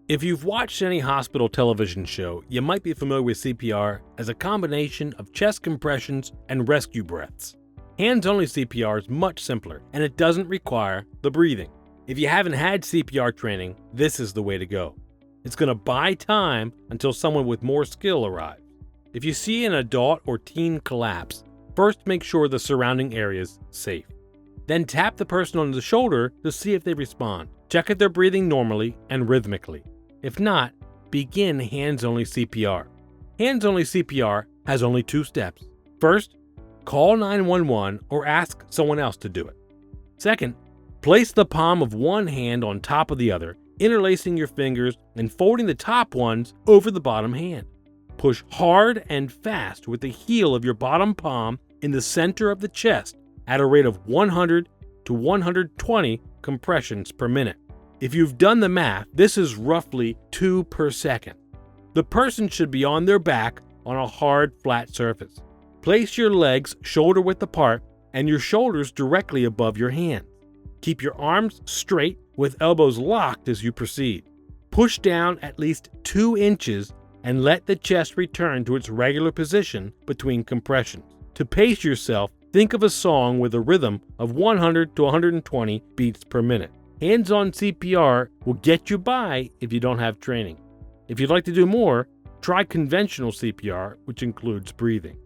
If you've watched any hospital television show, you might be familiar with CPR as a combination of chest compressions and rescue breaths. Hands-only CPR is much simpler, and it doesn't require the breathing. If you haven't had CPR training, this is the way to go. It's going to buy time until someone with more skill arrives. If you see an adult or teen collapse, first make sure the surrounding area is safe. Then tap the person on the shoulder to see if they respond. Check if they're breathing normally and rhythmically. If not, begin hands-only CPR. Hands-only CPR has only 2 steps. First, call 911 or ask someone else to do it. Second, place the palm of one hand on top of the other, interlacing your fingers and folding the top ones over the bottom hand. Push hard and fast with the heel of your bottom palm in the center of the chest at a rate of 100 to 120 compressions per minute. If you've done the math, this is roughly 2 per second. The person should be on their back on a hard, flat surface. Place your legs shoulder-width apart and your shoulders directly above your hands. Keep your arms straight with elbows locked as you proceed. Push down at least 2 inches and let the chest return to its regular position between compressions. To pace yourself, think of a song with a rhythm of 100 to 120 beats per minute. Hands-on CPR will get you by if you don't have training. If you'd like to do more, try conventional CPR, which includes breathing.